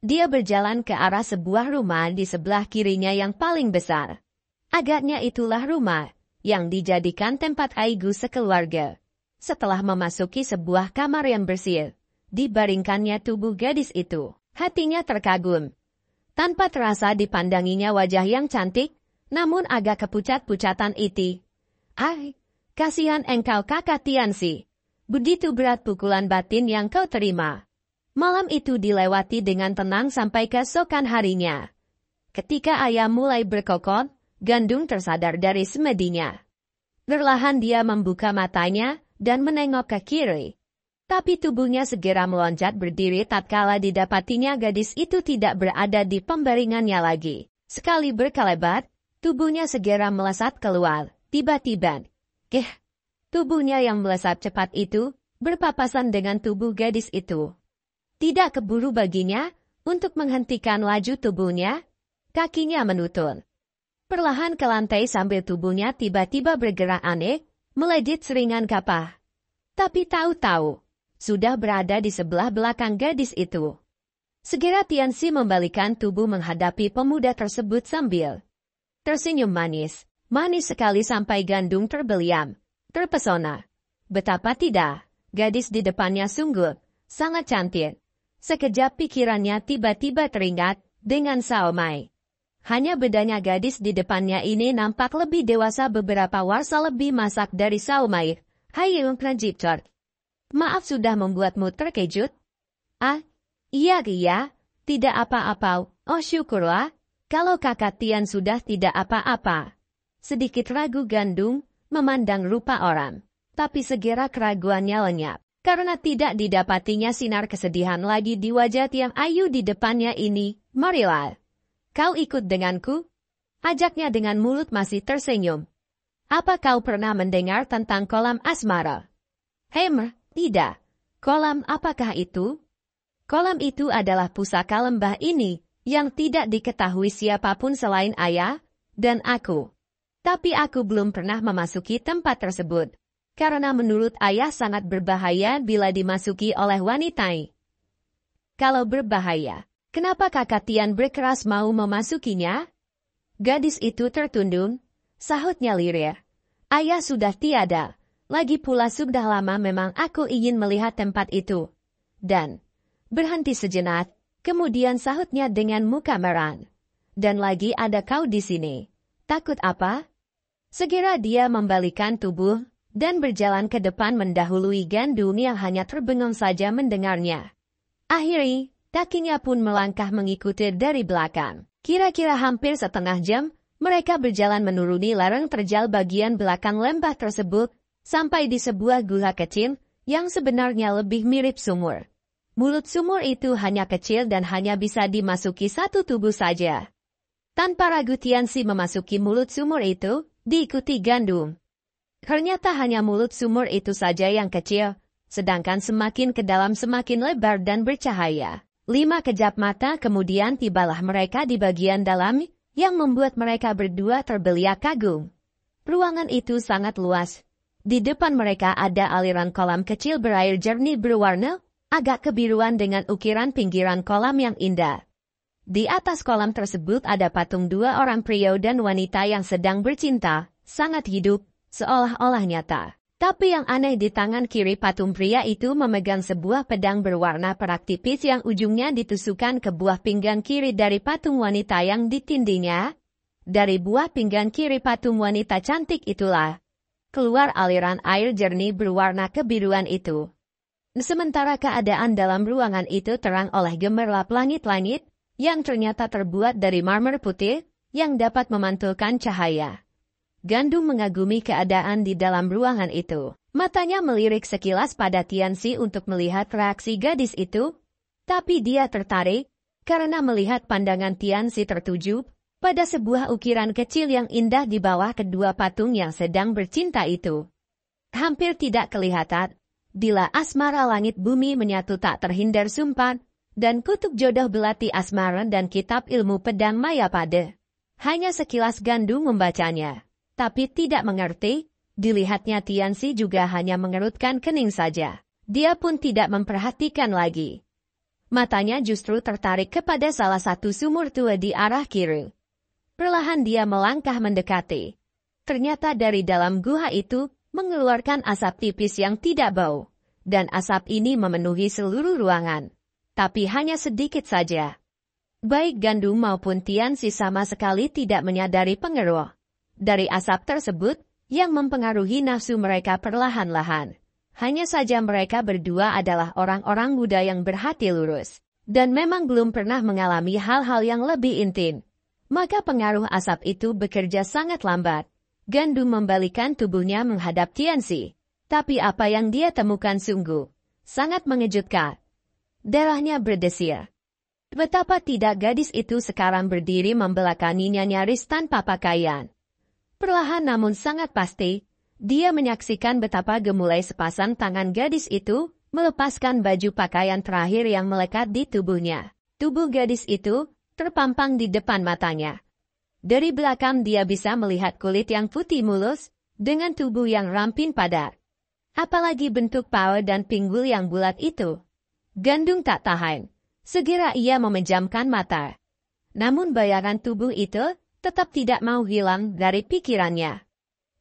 [SPEAKER 2] dia berjalan ke arah sebuah rumah di sebelah kirinya yang paling besar. Agaknya itulah rumah yang dijadikan tempat Kaigu sekeluarga. Setelah memasuki sebuah kamar yang bersih, dibaringkannya tubuh gadis itu. Hatinya terkagum. Tanpa terasa dipandanginya wajah yang cantik, namun agak kepucat-pucatan itu, Ai, kasihan engkau kakak Tianxi. Begitu berat pukulan batin yang kau terima. Malam itu dilewati dengan tenang sampai keesokan harinya. Ketika ayah mulai berkokon, Gandung tersadar dari semedinya. Perlahan dia membuka matanya dan menengok ke kiri. Tapi tubuhnya segera meloncat berdiri tatkala didapatinya gadis itu tidak berada di pembaringannya lagi. Sekali berkelebat, tubuhnya segera melesat keluar. Tiba-tiba, tubuhnya yang melesat cepat itu berpapasan dengan tubuh gadis itu. Tidak keburu baginya untuk menghentikan laju tubuhnya, kakinya menutun. Perlahan ke lantai sambil tubuhnya tiba-tiba bergerak aneh, melejit seringan kapah. Tapi tahu-tahu, sudah berada di sebelah belakang gadis itu. Segera Tianxi membalikan tubuh menghadapi pemuda tersebut sambil tersenyum manis. Manis sekali sampai Gandung terbeliam, terpesona. Betapa tidak, gadis di depannya sungguh sangat cantik. Sekejap pikirannya tiba-tiba teringat dengan Xiaomai. Hanya bedanya gadis di depannya ini nampak lebih dewasa beberapa warsa lebih masak dari Xiaomai. Hai Yung Krajipchor. Maaf sudah membuatmu terkejut. Ah, iya, tidak apa-apa. Oh syukurlah, kalau kakak Tian sudah tidak apa-apa. Sedikit ragu Gandung memandang rupa orang. Tapi segera keraguannya lenyap. Karena tidak didapatinya sinar kesedihan lagi di wajah Tiang Ayu di depannya ini. Marilah. Kau ikut denganku? Ajaknya dengan mulut masih tersenyum. Apa kau pernah mendengar tentang kolam asmara? Tidak. Kolam apakah itu? Kolam itu adalah pusaka lembah ini, yang tidak diketahui siapapun selain ayah dan aku. Tapi aku belum pernah memasuki tempat tersebut, karena menurut ayah sangat berbahaya bila dimasuki oleh wanita. Kalau berbahaya, kenapa kakak Tian berkeras mau memasukinya? Gadis itu tertundung, sahutnya lirir. Ayah sudah tiada, lagi pula sudah lama memang aku ingin melihat tempat itu. Dan, berhenti sejenak, kemudian sahutnya dengan muka merah. Dan lagi ada kau di sini. Takut apa? Segera dia membalikan tubuh, dan berjalan ke depan mendahului Gandung yang hanya terbengong saja mendengarnya. Akhirnya, kakinya pun melangkah mengikuti dari belakang. Kira-kira hampir setengah jam, mereka berjalan menuruni lereng terjal bagian belakang lembah tersebut, sampai di sebuah gua kecil, yang sebenarnya lebih mirip sumur. Mulut sumur itu hanya kecil dan hanya bisa dimasuki satu tubuh saja. Tanpa ragu Tianxi memasuki mulut sumur itu, diikuti Gandung. Ternyata hanya mulut sumur itu saja yang kecil, sedangkan semakin ke dalam semakin lebar dan bercahaya. 5 kejap mata kemudian tibalah mereka di bagian dalam, yang membuat mereka berdua terbeliak kagum. Ruangan itu sangat luas. Di depan mereka ada aliran kolam kecil berair jernih berwarna, agak kebiruan dengan ukiran pinggiran kolam yang indah. Di atas kolam tersebut ada patung 2 orang pria dan wanita yang sedang bercinta, sangat hidup, seolah-olah nyata. Tapi yang aneh di tangan kiri patung pria itu memegang sebuah pedang berwarna perak tipis yang ujungnya ditusukkan ke buah pinggang kiri dari patung wanita yang ditindihnya. Dari buah pinggang kiri patung wanita cantik itulah keluar aliran air jernih berwarna kebiruan itu. Sementara keadaan dalam ruangan itu terang oleh gemerlap langit-langit, yang ternyata terbuat dari marmer putih, yang dapat memantulkan cahaya. Gandung mengagumi keadaan di dalam ruangan itu. Matanya melirik sekilas pada Tianxi untuk melihat reaksi gadis itu, tapi dia tertarik, karena melihat pandangan Tianxi tertuju pada sebuah ukiran kecil yang indah di bawah kedua patung yang sedang bercinta itu. Hampir tidak kelihatan, bila asmara langit bumi menyatu tak terhindar sumpah, dan kutuk jodoh belati asmara dan kitab ilmu pedang Mayapada. Hanya sekilas Gandung membacanya, tapi tidak mengerti. Dilihatnya Tianxi juga hanya mengerutkan kening saja. Dia pun tidak memperhatikan lagi. Matanya justru tertarik kepada salah satu sumur tua di arah kiri. Perlahan dia melangkah mendekati. Ternyata dari dalam gua itu mengeluarkan asap tipis yang tidak bau, dan asap ini memenuhi seluruh ruangan. Tapi hanya sedikit saja. Baik Gandung maupun Tianxi sama sekali tidak menyadari pengaruh dari asap tersebut, yang mempengaruhi nafsu mereka perlahan-lahan. Hanya saja mereka berdua adalah orang-orang muda yang berhati lurus, dan memang belum pernah mengalami hal-hal yang lebih intim. Maka pengaruh asap itu bekerja sangat lambat. Gandum membalikan tubuhnya menghadap Tianxi. Tapi apa yang dia temukan sungguh sangat mengejutkan. Darahnya berdesir. Betapa tidak gadis itu sekarang berdiri membelakanginya nyaris tanpa pakaian. Perlahan namun sangat pasti, dia menyaksikan betapa gemulai sepasang tangan gadis itu melepaskan baju pakaian terakhir yang melekat di tubuhnya. Tubuh gadis itu terpampang di depan matanya. Dari belakang dia bisa melihat kulit yang putih mulus dengan tubuh yang ramping padat. Apalagi bentuk paha dan pinggul yang bulat itu. Gandum tak tahan. Segera ia memejamkan mata. Namun bayangan tubuh itu tetap tidak mau hilang dari pikirannya.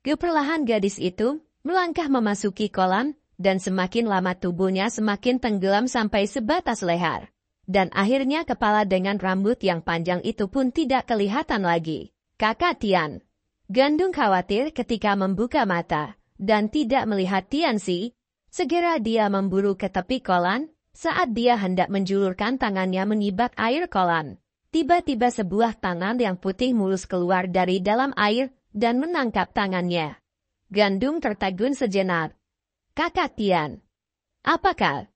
[SPEAKER 2] Keperlahan gadis itu melangkah memasuki kolam dan semakin lama tubuhnya semakin tenggelam sampai sebatas leher. Dan akhirnya kepala dengan rambut yang panjang itu pun tidak kelihatan lagi. Kakak Tian. Gandum khawatir ketika membuka mata dan tidak melihat Tianxi. Segera dia memburu ke tepi kolam. Saat dia hendak menjulurkan tangannya menyibak air kolam, tiba-tiba sebuah tangan yang putih mulus keluar dari dalam air dan menangkap tangannya. Gandum tertegun sejenak. Kakak Tian. Apakah?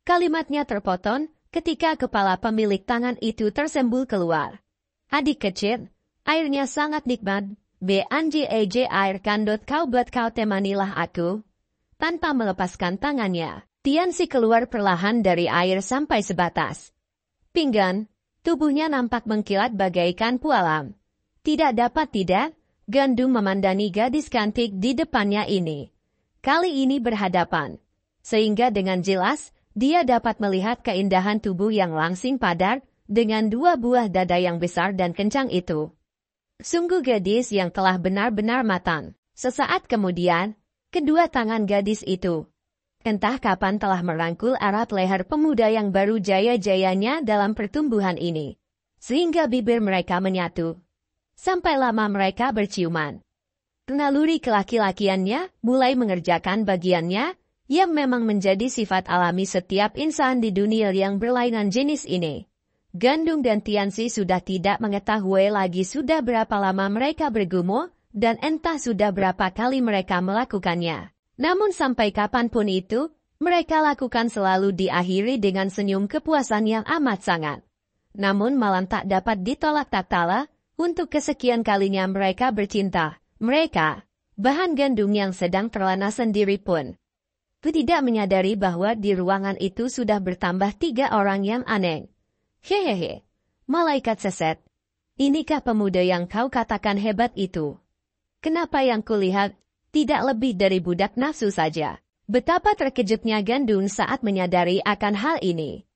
[SPEAKER 2] Kalimatnya terpotong ketika kepala pemilik tangan itu tersembul keluar. Adik kecil, airnya sangat nikmat. BNJAJ air kandot kau buat kau temanilah aku. Tanpa melepaskan tangannya, Tianxi keluar perlahan dari air sampai sebatas pinggang. Tubuhnya nampak mengkilat bagaikan pualam. Tidak dapat tidak, Gandum memandangi gadis cantik di depannya ini. Kali ini berhadapan. Sehingga dengan jelas, dia dapat melihat keindahan tubuh yang langsing padat dengan dua buah dada yang besar dan kencang itu. Sungguh gadis yang telah benar-benar matang. Sesaat kemudian, kedua tangan gadis itu entah kapan telah merangkul erat leher pemuda yang baru jaya-jayanya dalam pertumbuhan ini. Sehingga bibir mereka menyatu. Sampai lama mereka berciuman. Naluri kelaki-lakiannya mulai mengerjakan bagiannya, yang memang menjadi sifat alami setiap insan di dunia yang berlainan jenis ini. Gandum dan Tianxi sudah tidak mengetahui lagi sudah berapa lama mereka bergumul, dan entah sudah berapa kali mereka melakukannya. Namun sampai kapanpun itu, mereka lakukan selalu diakhiri dengan senyum kepuasan yang amat sangat. Namun malam tak dapat ditolak tatkala, untuk kesekian kalinya mereka bercinta. Mereka, bahan gandum yang sedang terlena sendiri pun, tidak menyadari bahwa di ruangan itu sudah bertambah 3 orang yang aneh. Hehehe, malaikat seset. Inikah pemuda yang kau katakan hebat itu? Kenapa yang kulihat tidak lebih dari budak nafsu saja? Betapa terkejutnya Gandum saat menyadari akan hal ini.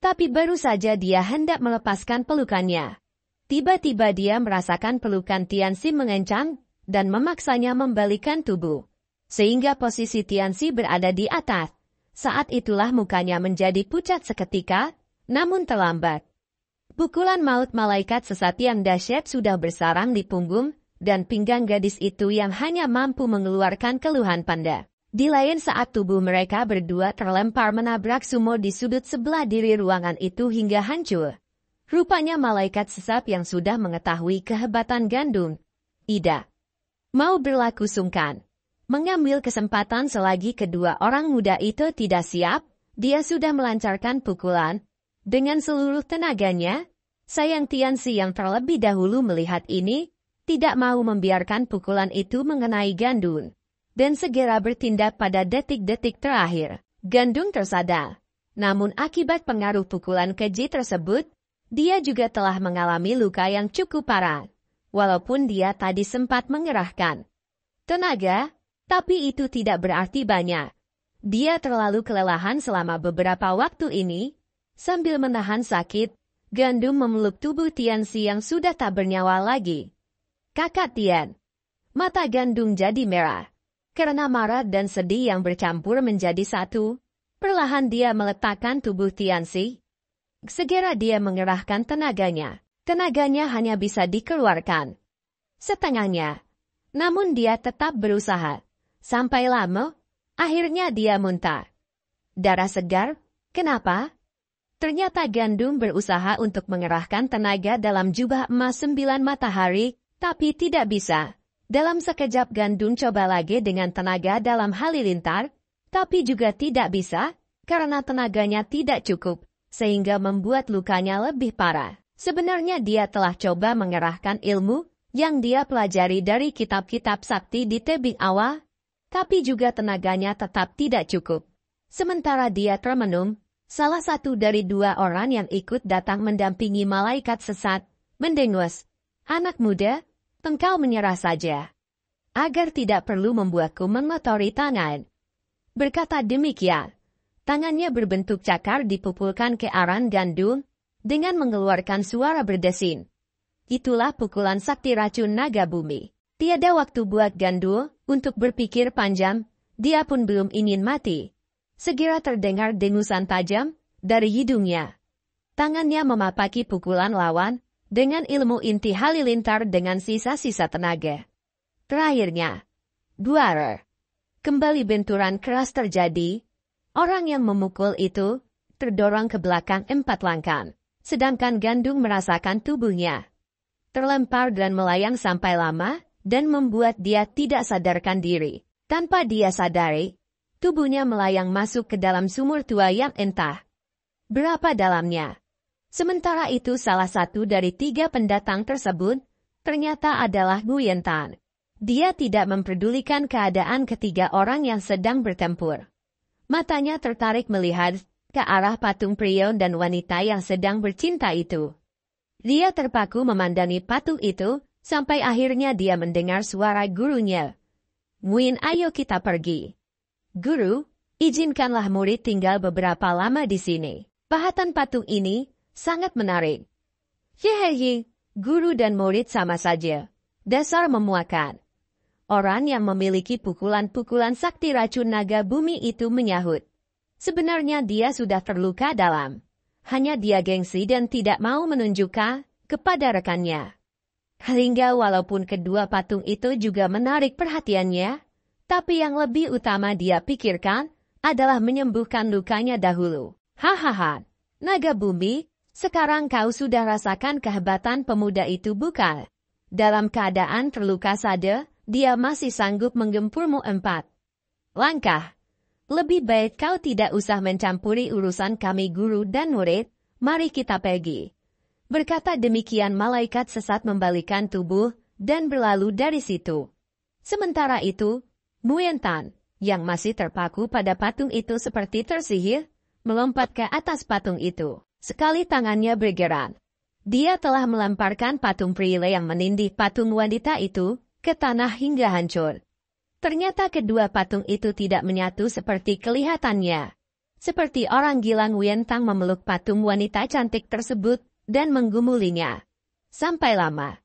[SPEAKER 2] Tapi baru saja dia hendak melepaskan pelukannya. Tiba-tiba dia merasakan pelukan Tianxi mengencang dan memaksanya membalikkan tubuh. Sehingga posisi Tianxi berada di atas. Saat itulah mukanya menjadi pucat seketika, namun terlambat. Pukulan maut malaikat sesat yang dahsyat sudah bersarang di punggung dan pinggang gadis itu yang hanya mampu mengeluarkan keluhan panda. Di lain saat tubuh mereka berdua terlempar menabrak sumur di sudut sebelah diri ruangan itu hingga hancur. Rupanya malaikat sesat yang sudah mengetahui kehebatan Gandum. Ida mau berlaku sungkan. Mengambil kesempatan selagi kedua orang muda itu tidak siap, dia sudah melancarkan pukulan. Dengan seluruh tenaganya, sayang Tianxi yang terlebih dahulu melihat ini, tidak mau membiarkan pukulan itu mengenai Gandum, dan segera bertindak pada detik-detik terakhir. Gandum tersadar. Namun akibat pengaruh pukulan keji tersebut, dia juga telah mengalami luka yang cukup parah. Walaupun dia tadi sempat mengerahkan tenaga, tapi itu tidak berarti banyak. Dia terlalu kelelahan selama beberapa waktu ini. Sambil menahan sakit, Gandum memeluk tubuh Tianxi yang sudah tak bernyawa lagi. Kakak Tian. Mata Gandum jadi merah. Karena marah dan sedih yang bercampur menjadi satu, perlahan dia meletakkan tubuh Tianxi. Segera dia mengerahkan tenaganya. Tenaganya hanya bisa dikeluarkan setengahnya. Namun dia tetap berusaha. Sampai lama, akhirnya dia muntah. Darah segar? Kenapa? Ternyata Gandum berusaha untuk mengerahkan tenaga dalam jubah emas 9 matahari, tapi tidak bisa. Dalam sekejap Gandum coba lagi dengan tenaga dalam halilintar, tapi juga tidak bisa, karena tenaganya tidak cukup, sehingga membuat lukanya lebih parah. Sebenarnya dia telah coba mengerahkan ilmu yang dia pelajari dari kitab-kitab sakti di tebing awal, tapi juga tenaganya tetap tidak cukup. Sementara dia termenung, salah satu dari 2 orang yang ikut datang mendampingi malaikat sesat, mendengus, "Anak muda, engkau menyerah saja, agar tidak perlu membuatku mengotori tangan." Berkata demikian, tangannya berbentuk cakar dipukulkan ke arah Gandum, dengan mengeluarkan suara berdesin. Itulah pukulan sakti racun naga bumi. Tiada waktu buat Gandum untuk berpikir panjang, dia pun belum ingin mati. Segera terdengar dengusan tajam dari hidungnya. Tangannya memapaki pukulan lawan dengan ilmu inti halilintar dengan sisa-sisa tenaga. Terakhirnya, duar. Kembali benturan keras terjadi. Orang yang memukul itu terdorong ke belakang 4 langkah, sedangkan Gandum merasakan tubuhnya terlempar dan melayang sampai lama dan membuat dia tidak sadarkan diri. Tanpa dia sadari, tubuhnya melayang masuk ke dalam sumur tua yang entah berapa dalamnya. Sementara itu salah satu dari 3 pendatang tersebut ternyata adalah Nguyen Tan. Dia tidak memperdulikan keadaan ketiga orang yang sedang bertempur. Matanya tertarik melihat ke arah patung pria dan wanita yang sedang bercinta itu. Dia terpaku memandangi patung itu, sampai akhirnya dia mendengar suara gurunya. "Nguyen, ayo kita pergi. Guru, izinkanlah murid tinggal beberapa lama di sini. Pahatan patung ini sangat menarik." "Hehehe, guru dan murid sama saja. Dasar memuakan." Orang yang memiliki pukulan-pukulan sakti racun naga bumi itu menyahut. Sebenarnya dia sudah terluka dalam. Hanya dia gengsi dan tidak mau menunjukkan kepada rekannya. Hingga walaupun kedua patung itu juga menarik perhatiannya, tapi yang lebih utama dia pikirkan adalah menyembuhkan lukanya dahulu. "Hahaha, naga bumi, sekarang kau sudah rasakan kehebatan pemuda itu bukan? Dalam keadaan terluka saja, dia masih sanggup menggempurmu 4 langkah. Lebih baik kau tidak usah mencampuri urusan kami guru dan murid, mari kita pergi." Berkata demikian malaikat sesat membalikan tubuh dan berlalu dari situ. Sementara itu, Nguyen Tan, yang masih terpaku pada patung itu seperti tersihir, melompat ke atas patung itu. Sekali tangannya bergerak, dia telah melemparkan patung pria yang menindih patung wanita itu ke tanah hingga hancur. Ternyata kedua patung itu tidak menyatu seperti kelihatannya. Seperti orang gila, Nguyen Tan memeluk patung wanita cantik tersebut dan menggumulinya. Sampai lama.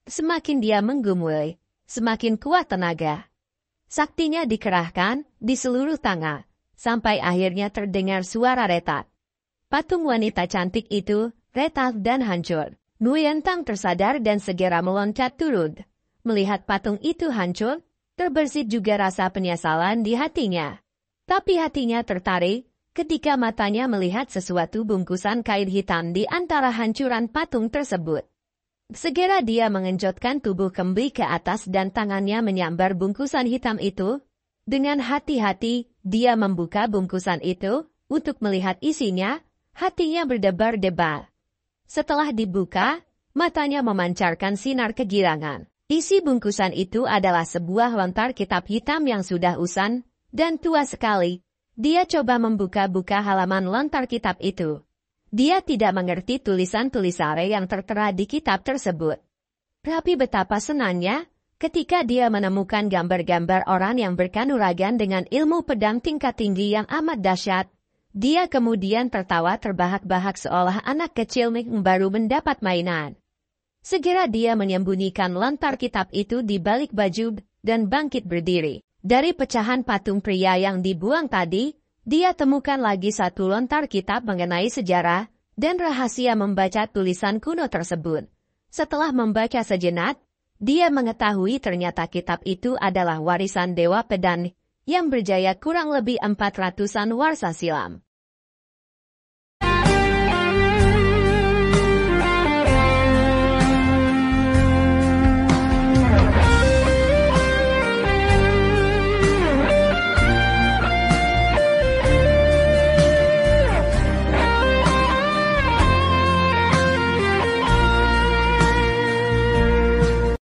[SPEAKER 2] Semakin dia menggumuli, semakin kuat tenaga saktinya dikerahkan di seluruh tangan, sampai akhirnya terdengar suara retak. Patung wanita cantik itu retak dan hancur. Nguyen Tan tersadar dan segera meloncat turun. Melihat patung itu hancur, terbersit juga rasa penyesalan di hatinya. Tapi hatinya tertarik ketika matanya melihat sesuatu bungkusan kain hitam di antara hancuran patung tersebut. Segera dia mengenjotkan tubuh kembali ke atas dan tangannya menyambar bungkusan hitam itu. Dengan hati-hati, dia membuka bungkusan itu untuk melihat isinya, hatinya berdebar-debar. Setelah dibuka, matanya memancarkan sinar kegirangan. Isi bungkusan itu adalah sebuah lontar kitab hitam yang sudah usang dan tua sekali. Dia coba membuka-buka halaman lontar kitab itu. Dia tidak mengerti tulisan-tulisan yang tertera di kitab tersebut. Tapi betapa senangnya ketika dia menemukan gambar-gambar orang yang berkanuragan dengan ilmu pedang tingkat tinggi yang amat dahsyat. Dia kemudian tertawa terbahak-bahak seolah anak kecil yang baru mendapat mainan. Segera dia menyembunyikan lontar kitab itu di balik baju dan bangkit berdiri. Dari pecahan patung pria yang dibuang tadi, dia temukan lagi satu lontar kitab mengenai sejarah dan rahasia membaca tulisan kuno tersebut. Setelah membaca sejenak, Dia mengetahui ternyata kitab itu adalah warisan Dewa Pedang yang berjaya kurang lebih 400-an warsa silam.